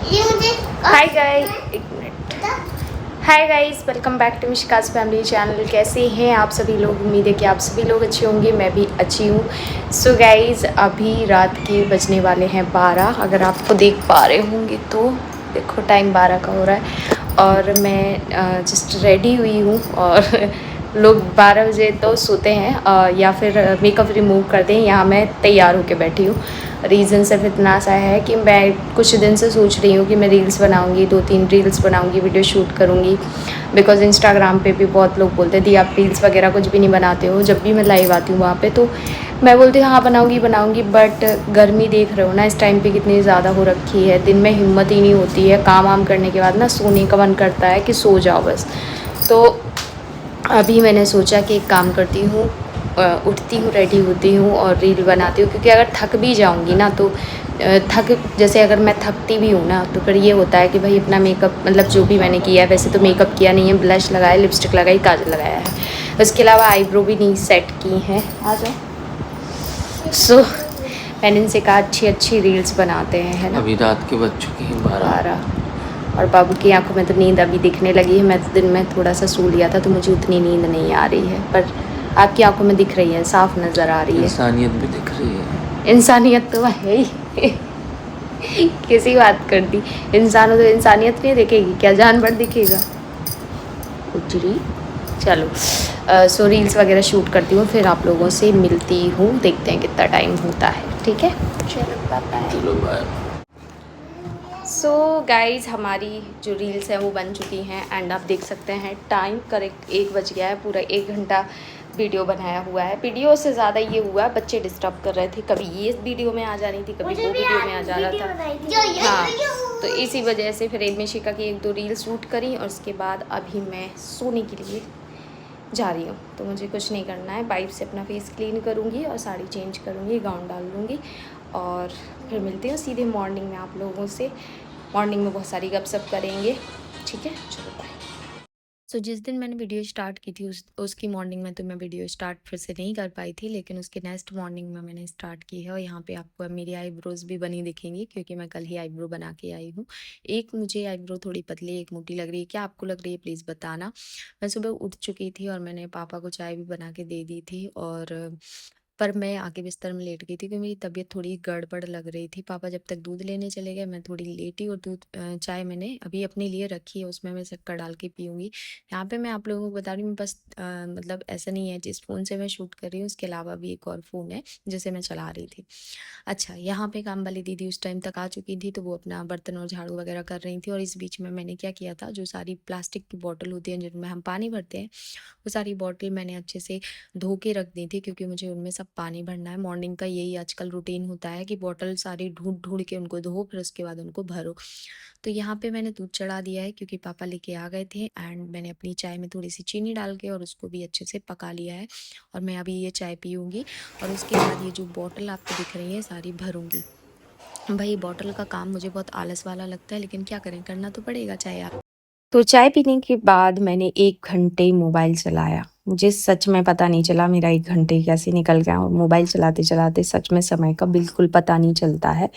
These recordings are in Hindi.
ये मुझे हाय गाइस, एक minute. Hi guys, welcome back to Mishka's family channel. कैसे हैं आप सभी लोग? उम्मीद है कि आप सभी लोग अच्छे होंगे, मैं भी अच्छी हूँ। सो गाइस, अभी रात के बजने वाले हैं 12। अगर आपको देख पा रहे होंगे तो देखो टाइम 12 का हो रहा है और मैं जस्ट रेडी हुई हूँ। और लोग 12 बजे तो सोते हैं या फिर मेकअप रिमूव करते हैं। यहाँ मैं तैयार होकर बैठी हूँ। रीज़न सिर्फ इतना सा है कि मैं कुछ दिन से सोच रही हूँ कि मैं रील्स बनाऊँगी, 2-3 रील्स बनाऊँगी, वीडियो शूट करूँगी। बिकॉज़ इंस्टाग्राम पे भी बहुत लोग बोलते थे आप रील्स वगैरह कुछ भी नहीं बनाते हो। जब भी मैं लाइव आती हूँ वहाँ पे तो मैं बोलती हूँ हाँ बनाऊँगी, बट गर्मी देख रहे हो ना इस टाइम पे कितनी ज़्यादा हो रखी है। दिन में हिम्मत ही नहीं होती है। काम वाम करने के बाद ना सोने का मन करता है कि सो जाओ बस। तो अभी मैंने सोचा कि एक काम करती हूँ, उठती हूँ, रेडी होती हूँ और रील बनाती हूँ। क्योंकि अगर थक भी जाऊँगी ना तो जैसे अगर मैं थकती भी हूँ ना तो फिर ये होता है कि भाई अपना मेकअप मतलब जो भी मैंने किया है, वैसे तो मेकअप किया नहीं है, ब्लश लगाया, लिपस्टिक लगाई, काजल लगाया है। उसके अलावा आईब्रो भी नहीं सेट की हैं। आ जाओ। सो मैंने इनसे कहा अच्छी अच्छी रील्स बनाते हैं, है ना। अभी रात के बज चुके हैं 12। और बाबू की आंखों में तो नींद अभी दिखने लगी है। मैं तो दिन में थोड़ा सा सो लिया था तो मुझे उतनी नींद नहीं आ रही है, पर आपकी आंखों में दिख रही है, साफ नज़र आ रही है। इंसानियत भी दिख रही है। इंसानियत तो है ही। किसी बात कर दी। इंसानों तो इंसानियत नहीं दिखेगी क्या, जानवर दिखेगा। उजरी चलो। सो रील्स वगैरह शूट करती हूँ, फिर आप लोगों से मिलती हूँ। देखते हैं कितना टाइम होता है, ठीक है। चलो बाय। चलो बाय। सो गाइज़, हमारी जो रील्स हैं वो बन चुकी हैं एंड आप देख सकते हैं टाइम करेक्ट 1 बज गया है। पूरा 1 घंटा वीडियो बनाया हुआ है। वीडियो से ज़्यादा ये हुआ है, बच्चे डिस्टर्ब कर रहे थे, कभी ये वीडियो में आ जा रही थी, कभी वो वीडियो में आ जा रहा था। हाँ, तो इसी वजह से फिर मिशिका की 1-2 रील शूट करी और उसके बाद अभी मैं सोने के लिए जा रही हूँ। तो मुझे कुछ नहीं करना है, वाइप से अपना फेस क्लीन करूँगी और साड़ी चेंज करूँगी, गाउन डाल लूँगी और फिर मिलती हूँ सीधे मॉर्निंग में आप लोगों से। मॉर्निंग में बहुत सारी गपशप करेंगे, ठीक है। चलो बाय। सो जिस दिन मैंने वीडियो स्टार्ट की थी उसकी मॉर्निंग में तो मैं वीडियो स्टार्ट फिर से नहीं कर पाई थी, लेकिन उसके नेक्स्ट मॉर्निंग में मैंने स्टार्ट की है। और यहाँ पे आपको अब मेरी आईब्रोज भी बनी दिखेंगी क्योंकि मैं कल ही आईब्रो बना के आई हूँ। एक मुझे आईब्रो थोड़ी पतली, एक मोटी लग रही है। क्या आपको लग रही है प्लीज़ बताना। मैं सुबह उठ चुकी थी और मैंने पापा को चाय भी बना के दे दी थी और पर मैं आके बिस्तर में लेट गई थी क्योंकि मेरी तबीयत थोड़ी गड़बड़ लग रही थी। पापा जब तक दूध लेने चले गए मैं थोड़ी लेटी और चाय मैंने अभी अपने लिए रखी है, उसमें मैं शक्कर डाल के पीऊँगी। यहाँ पे मैं आप लोगों को बता रही हूँ बस मतलब ऐसा नहीं है जिस फ़ोन से मैं शूट कर रही हूँ उसके अलावा भी एक और फ़ोन है जिसे मैं चला रही थी। अच्छा, यहाँ पे काम वाली दीदी उस टाइम तक आ चुकी थी तो वो अपना बर्तन और झाड़ू वगैरह कर रही थी और इस बीच में मैंने क्या किया था, जो सारी प्लास्टिक की बॉटल होती हैं जिनमें हम पानी भरते हैं वो सारी बॉटल मैंने अच्छे से धो के रख दी थी क्योंकि मुझे उनमें सब पानी भरना है। मॉर्निंग का यही आजकल रूटीन होता है कि बॉटल सारी ढूंढ ढूंढ के उनको धो, फिर उसके बाद उनको भरो। तो यहाँ पे मैंने दूध चढ़ा दिया है क्योंकि पापा लेके आ गए थे एंड मैंने अपनी चाय में थोड़ी सी चीनी डाल के और उसको भी अच्छे से पका लिया है और मैं अभी ये चाय पीऊँगी और उसके बाद ये जो बॉटल आपको दिख रही है सारी भरूँगी। भाई बॉटल का काम मुझे बहुत आलस वाला लगता है, लेकिन क्या करें, करना तो पड़ेगा चाहे आप। तो चाय पीने के बाद मैंने 1 घंटे मोबाइल चलाया। मुझे सच में पता नहीं चला मेरा 1 घंटे कैसे निकल गया और मोबाइल चलाते-चलाते सच में समय का बिल्कुल पता नहीं चलता है।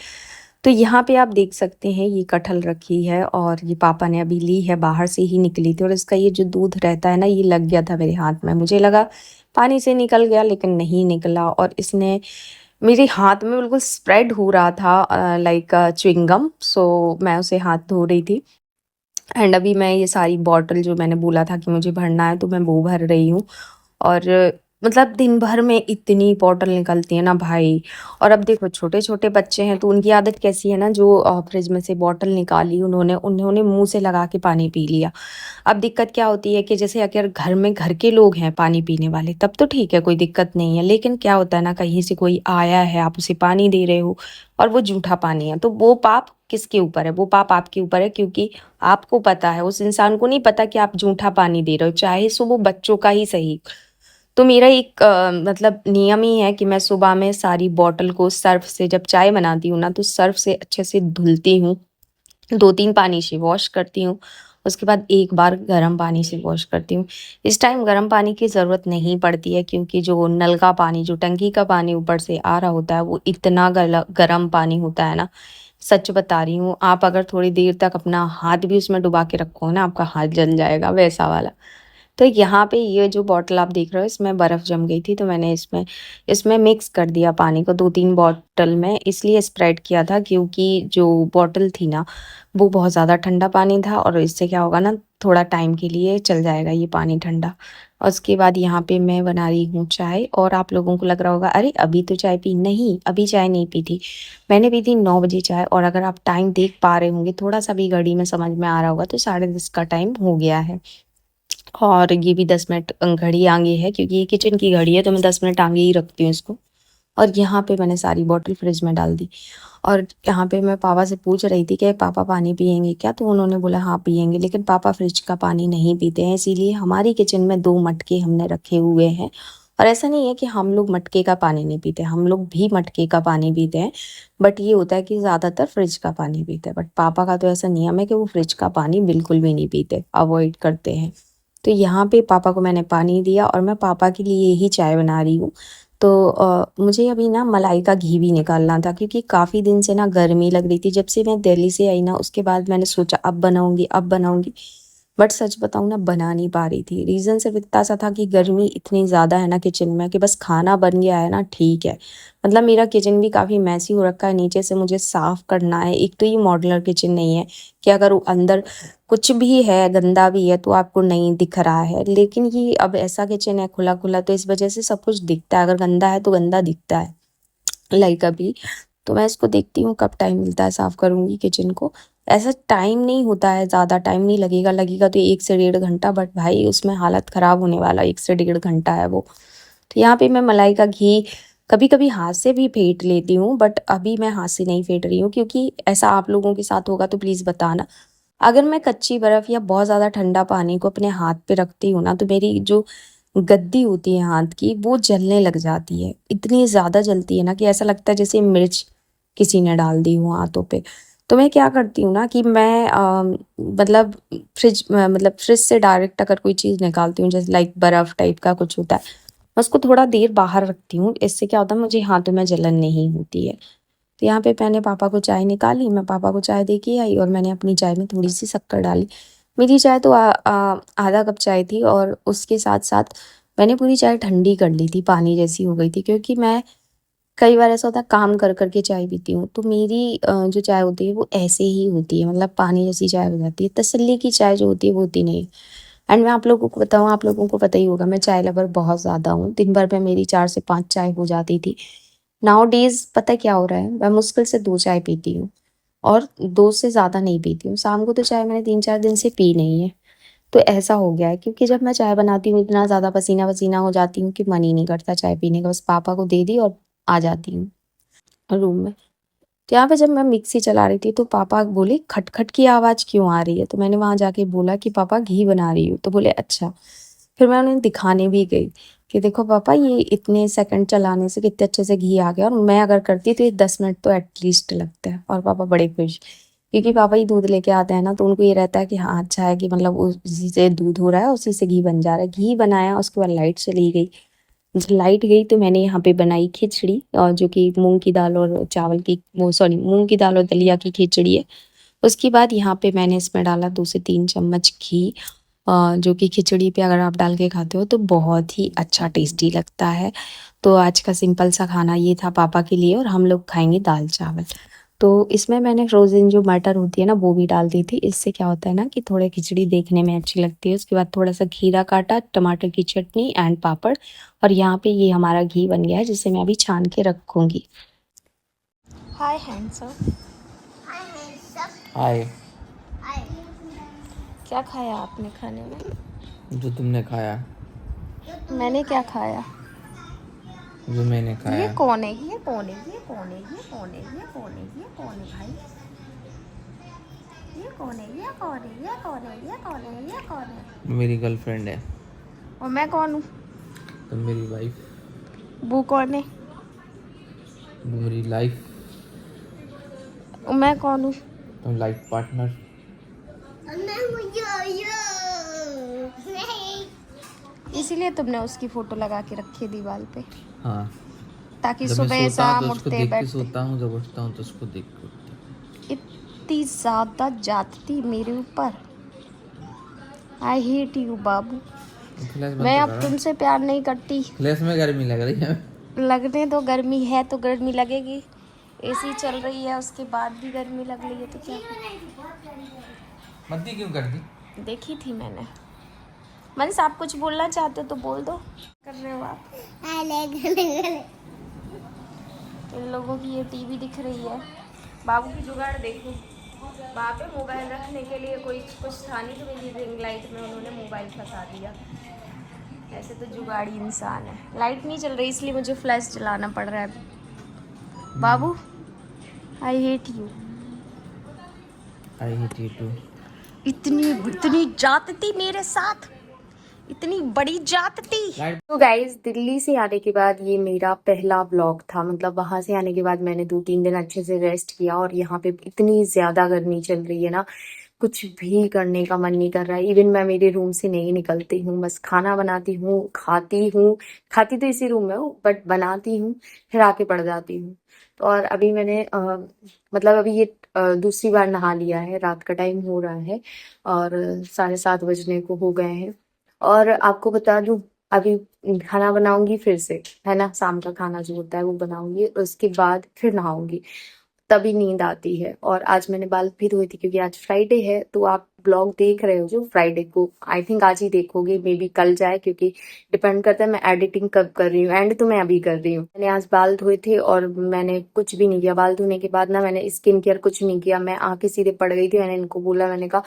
तो यहाँ पे आप देख सकते हैं ये कटहल रखी है और ये पापा ने अभी ली है, बाहर से ही निकली थी और इसका ये जो दूध रहता है ना ये लग गया था मेरे हाथ में। मुझे लगा पानी से निकल गया लेकिन नहीं निकला और इसने मेरे हाथ में बिल्कुल स्प्रेड हो रहा था लाइक च्युइंगम। सो मैं उसे हाथ धो रही थी एंड अभी मैं ये सारी बॉटल जो मैंने बोला था कि मुझे भरना है तो मैं वो भर रही हूँ और मतलब दिन भर में इतनी बॉटल निकलती है ना भाई। और अब देखो छोटे छोटे बच्चे हैं तो उनकी आदत कैसी है ना, जो फ्रिज में से बॉटल निकाली उन्होंने उन्होंने मुंह से लगा के पानी पी लिया। अब दिक्कत क्या होती है कि जैसे अगर घर में घर के लोग हैं पानी पीने वाले तब तो ठीक है, कोई दिक्कत नहीं है, लेकिन क्या होता है ना कहीं से कोई आया है, आप उसे पानी दे रहे हो और वो जूठा पानी है तो वो पाप किसके ऊपर है? वो पाप आपके ऊपर है क्योंकि आपको पता है, उस इंसान को नहीं पता कि आप जूठा पानी दे रहे हो, चाहे सो वो बच्चों का ही सही। तो मेरा एक मतलब नियम ही है कि मैं सुबह में सारी बॉटल को सर्फ़ से जब चाय बनाती हूँ ना तो सर्फ़ से अच्छे से धुलती हूँ, 2-3 पानी से वॉश करती हूँ, उसके बाद एक बार गर्म पानी से वॉश करती हूँ। इस टाइम गर्म पानी की ज़रूरत नहीं पड़ती है क्योंकि जो नल का पानी, जो टंकी का पानी ऊपर से आ रहा होता है वो इतना गला गरम पानी होता है ना सच बता रही हूँ, आप अगर थोड़ी देर तक अपना हाथ भी उसमें डुबा के रखो ना, आपका हाथ जल जाएगा, वैसा वाला। तो यहाँ पे ये जो बॉटल आप देख रहे हो, इसमें बर्फ़ जम गई थी, तो मैंने इसमें इसमें मिक्स कर दिया पानी को 2-3 बॉटल में, इसलिए स्प्रेड किया था क्योंकि जो बॉटल थी ना, वो बहुत ज़्यादा ठंडा पानी था और इससे क्या होगा ना, थोड़ा टाइम के लिए चल जाएगा ये पानी ठंडा। और उसके बाद यहाँ पे मैं बना रही हूँ चाय, और आप लोगों को लग रहा होगा, अरे अभी तो चाय पी, नहीं, अभी चाय नहीं पी थी। मैंने पी थी 9 बजे चाय, और अगर आप टाइम देख पा रहे होंगे, थोड़ा-सा भी घड़ी में समझ में आ रहा होगा, तो 10:30 का टाइम हो गया है। और ये भी 10 मिनट घड़ी आगे है, क्योंकि ये किचन की घड़ी है, तो मैं 10 मिनट आगे ही रखती हूँ इसको। और यहाँ पे मैंने सारी बॉटल फ्रिज में डाल दी, और यहाँ पे मैं पापा से पूछ रही थी कि पापा पानी पियेंगे क्या, तो उन्होंने बोला हाँ पियेंगे, लेकिन पापा फ्रिज का पानी नहीं पीते हैं, इसीलिए हमारी किचन में 2 मटके हमने रखे हुए हैं। और ऐसा नहीं है कि हम लोग मटके का पानी नहीं पीते, हम लोग भी मटके का पानी पीते हैं, बट ये होता है कि ज़्यादातर फ्रिज का पानी पीते हैं। बट पापा का तो ऐसा नियम है कि वो फ्रिज का पानी बिल्कुल भी नहीं पीते, अवॉइड करते हैं। तो यहाँ पे पापा को मैंने पानी दिया, और मैं पापा के लिए ही चाय बना रही हूँ। तो मुझे अभी ना मलाई का घी भी निकालना था, क्योंकि काफ़ी दिन से ना गर्मी लग रही थी, जब से मैं दिल्ली से आई ना, उसके बाद मैंने सोचा अब बनाऊँगी, अब बनाऊँगी। बट सच बताऊँ ना, बना नहीं पा रही थी। रीज़न सिर्फ़ इतना सा था कि गर्मी इतनी ज़्यादा है ना किचन में, कि बस खाना बन गया है ना, ठीक है। मतलब मेरा किचन भी काफ़ी मेसी हो रखा है, नीचे से मुझे साफ़ करना है। एक तो ये मॉड्यूलर किचन नहीं है कि अगर वो अंदर कुछ भी है, गंदा भी है, तो आपको नहीं दिख रहा है। लेकिन ये अब ऐसा किचन है खुला-खुला, तो इस वज़ह से सब कुछ दिखता है। अगर गंदा है तो गंदा दिखता है। लाइक अभी, तो मैं इसको देखती हूँ कब टाइम मिलता है, साफ़ करूँगी किचन को। ऐसा टाइम नहीं होता है, ज़्यादा टाइम नहीं लगेगा, लगेगा तो 1 से डेढ़ घंटा, बट भाई उसमें हालत ख़राब होने वाला 1 से डेढ़ घंटा है वो। तो यहाँ पे मैं मलाई का घी कभी-कभी हाथ से भी फेंट लेती हूँ, बट अभी मैं हाथ से नहीं फेंट रही हूँ, क्योंकि ऐसा आप लोगों के साथ होगा तो प्लीज़ बताना। अगर मैं कच्ची बर्फ़ या बहुत ज़्यादा ठंडा पानी को अपने हाथ पे रखती हूँ ना, तो मेरी जो गद्दी होती है हाथ की, वो जलने लग जाती है। इतनी ज़्यादा जलती है ना कि ऐसा लगता है जैसे मिर्च किसी ने डाल दी हो हाथों पे। तो मैं क्या करती हूँ ना कि मैं मतलब फ्रिज से डायरेक्ट अगर कोई चीज़ निकालती हूँ, जैसे लाइक बर्फ़ टाइप का कुछ होता है, मैं उसको थोड़ा देर बाहर रखती हूँ। इससे क्या होता है, मुझे हाथों में जलन नहीं होती है। तो यहाँ पे मैंने पापा को चाय निकाली, मैं पापा को चाय दे के आई, और मैंने अपनी चाय में थोड़ी-सी शक्कर डाली। मेरी चाय तो आधा कप चाय थी, और उसके साथ-साथ मैंने पूरी चाय ठंडी कर ली थी, पानी जैसी हो गई थी, क्योंकि मैं कई बार ऐसा होता है काम कर के चाय पीती हूँ, तो मेरी जो चाय होती है वो ऐसे ही होती है, मतलब पानी जैसी चाय हो जाती है। तसल्ली की चाय जो होती है वो होती नहीं है। एंड मैं आप लोगों को बताऊँ, आप लोगों को पता ही होगा, मैं चाय लवर बहुत ज़्यादा हूँ। दिन भर में मेरी 4 से 5 चाय हो जाती थी। नाउ डेज़ पता है क्या हो रहा है, मैं मुश्किल से 2 चाय पीती हूँ, और 2 से ज़्यादा नहीं पीती हूँ। शाम को तो चाय मैंने 3-4 दिन से पी नहीं है। तो ऐसा हो गया है, क्योंकि जब मैं चाय बनाती हूँ इतना ज़्यादा पसीना-वसीना हो जाती हूँ कि मन ही नहीं करता चाय पीने का, बस पापा को दे दी और आ जाती हूँ रूम में। तो यहाँ पे जब मैं मिक्सी चला रही थी, तो पापा बोले, खट-खट की आवाज़ क्यों आ रही है? तो मैंने वहाँ जाके बोला कि पापा घी बना रही हूँ, तो बोले अच्छा। फिर मैं उन्हें दिखाने भी गई कि देखो पापा, ये इतने सेकंड चलाने से कितने अच्छे से घी आ गया, और मैं अगर करती तो ये 10 मिनट तो एटलीस्ट लगता है। और पापा बड़े खुश, क्योंकि पापा ही दूध लेके आते हैं ना, तो उनको ये रहता है कि हाँ अच्छा है, कि मतलब उसी से दूध हो रहा है, उसी से घी बन जा रहा है। घी बनाया, उसके बाद लाइट चली गई। जब लाइट गई तो मैंने यहाँ पे बनाई खिचड़ी, और जो कि मूँग की दाल और चावल की, वो सॉरी, मूँग की दाल और दलिया की खिचड़ी है। उसके बाद यहाँ पे मैंने इसमें डाला 2 से 3 चम्मच घी, जो कि खिचड़ी पे अगर आप डाल के खाते हो तो बहुत ही अच्छा टेस्टी लगता है। तो आज का सिंपल सा खाना ये था पापा के लिए, और हम लोग खाएँगे दाल-चावल। तो इसमें मैंने फ्रोज़न जो मटर होती है ना, वो भी डाल दी थी। इससे क्या होता है ना कि थोड़ा खिचड़ी देखने में अच्छी लगती है। उसके बाद थोड़ा-सा खीरा काटा, टमाटर की चटनी एंड पापड़, और यहाँ पे ये हमारा घी बन गया है, जिसे मैं अभी छान के रखूँगी। हाय हैंडसम। हाय। क्या खाया आपने खाने में? जो तुमने खाया, मैंने क्या खाया? जो मैंने ये खाया। कौन है? ये कौन है? ये कौन है? ये कौन है? ये कौन है? ये कौन है भाई? ये कौन है? ये कौन है? ये कौन है? ये कौन है? ये कौन है? मेरी गर्लफ्रेंड है। और मैं कौन हूँ? तुम मेरी वाइफ। वो कौन है? वो मेरी लाइफ। और मैं कौन हूँ? तुम लाइफ पार्टनर। इसीलिए तुमने उसकी फोटो लगा के रखी है दीवार पे, हाँ, ताकि जब मैं सुबह सोता हूँ तो शाम उसको उठते देख के बैठते। सोता हूँ, जब उठता हूँ तो उसको देख के उठता हूँ। इतनी ज़्यादा जाती मेरे ऊपर। आई हेट यू बाबू। फ्लैश बंद मैं तो अब करा। तुमसे प्यार नहीं करती। फ्लैश में गर्मी लग रही है। लगने दो, गर्मी है तो गर्मी लगेगी। एसी चल रही है उसके बाद भी गर्मी लग रही है तो क्या मद्दी क्यों कर दी? देखी थी मैंने। मनीष आप कुछ बोलना चाहते हो तो बोल दो। कर रहे हो आप? इन लोगों की ये टीवी दिख रही है। बाबू की जुगाड़ देखो, वहाँ पे मोबाइल रखने के लिए कोई कुछ था नहीं तो मेरी रिंग लाइट में उन्होंने मोबाइल फंसा दिया। ऐसे तो जुगाड़ी इंसान है। लाइट नहीं चल रही इसलिए मुझे फ्लैश चलाना पड़ रहा है। बाबू I hate you. I hate you too. इतनी इतनी जातती मेरे साथ, इतनी बड़ी जातती। तो गाइज दिल्ली से आने के बाद ये मेरा पहला व्लॉग था। मतलब वहां से आने के बाद मैंने 2-3 दिन अच्छे से रेस्ट किया और यहाँ पे इतनी ज्यादा गर्मी चल रही है ना, कुछ भी करने का मन नहीं कर रहा है। इवन मैं मेरे रूम से नहीं निकलती हूँ, बस खाना बनाती हूँ, खाती तो इसी रूम में हूँ बट बनाती हूँ, फिर आके पड़ जाती हूँ। तो और अभी मैंने मतलब अभी ये दूसरी बार नहा लिया है। रात का टाइम हो रहा है और 7:30 बजने को हो गए हैं। और आपको बता दूं, अभी खाना बनाऊंगी फिर से, है ना, शाम का खाना जो होता है वो बनाऊंगी, उसके बाद फिर नहाऊंगी, तभी नींद आती है। और आज मैंने बाल भी धोए थे क्योंकि आज फ्राइडे है। तो आप ब्लॉग देख रहे हो जो फ्राइडे को, आई थिंक आज ही देखोगे, मे बी कल जाए, क्योंकि डिपेंड करता है मैं एडिटिंग कब कर रही हूँ। एंड तो मैं अभी कर रही हूँ। मैंने आज बाल धोए थे और मैंने कुछ भी नहीं किया। बाल धोने के बाद ना मैंने स्किन केयर कुछ नहीं किया, मैं आके सीधे पड़ गई थी। मैंने इनको बोला, मैंने कहा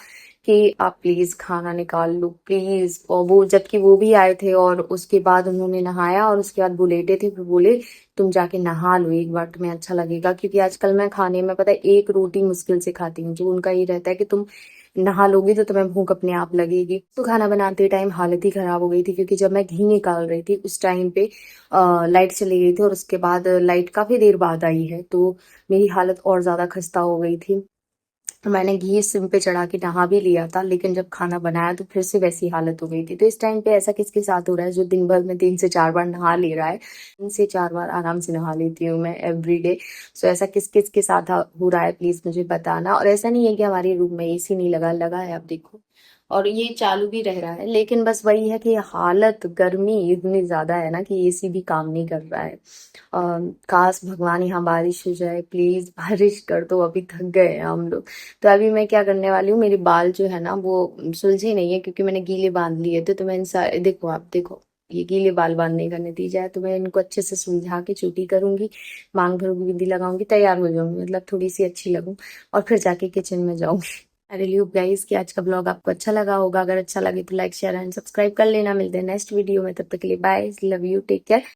कि आप प्लीज खाना निकाल लो प्लीज। और वो जबकि वो भी आए थे और उसके बाद उन्होंने नहाया और उसके बाद वो लेटे थे, फिर बोले तुम जाके नहा लो एक बार, तुम्हें अच्छा लगेगा। क्योंकि आजकल मैं खाने में पता है एक रोटी मुश्किल से खाती हूँ, जो उनका ये रहता है कि तुम नहा लोगी तो तुम्हें भूख अपने आप लगेगी। तो खाना बनाते टाइम हालत ही खराब हो गई थी, क्योंकि जब मैं घी निकाल रही थी उस टाइम पे लाइट चली गई थी और उसके बाद लाइट काफी देर बाद आई है, तो मेरी हालत और ज्यादा खस्ता हो गई थी। मैंने घी सिम पे चढ़ा के नहा भी लिया था, लेकिन जब खाना बनाया तो फिर से वैसी हालत हो गई थी। तो इस टाइम पे ऐसा किसके साथ हो रहा है जो दिन भर में 3 से 4 बार नहा ले रहा है? 3 से 4 बार आराम से नहा लेती हूँ मैं एवरी डे। सो ऐसा किस किस के साथ हो रहा है प्लीज मुझे बताना। और ऐसा नहीं है कि हमारे रूम में एसी नहीं लगा, लगा है, आप देखो, और ये चालू भी रह रहा है। लेकिन बस वही है कि हालत गर्मी इतनी ज्यादा है ना कि एसी भी काम नहीं कर रहा है। काश भगवान यहाँ बारिश हो जाए, प्लीज बारिश कर दो, अभी थक गए हैं हम लोग। तो अभी मैं क्या करने वाली हूँ, मेरे बाल जो है ना वो सुलझे नहीं है क्योंकि मैंने गीले बांध लिए थे। तो मैं इन सारे, देखो आप देखो, ये गीले बाल बांधने का नतीजा है। तो मैं इनको अच्छे से सुलझा के चूटी करूंगी, मांग भरूंगी, बिंदी लगाऊंगी, तैयार हो जाऊंगी, मतलब थोड़ी सी अच्छी लगूं, और फिर जाके किचन में जाऊंगी। आई रियली होप गाइस कि आज का ब्लॉग आपको अच्छा लगा होगा। अगर अच्छा लगे तो लाइक शेयर एंड सब्सक्राइब कर लेना। मिलते हैं नेक्स्ट वीडियो में, तब तक के लिए bye, love you, take care.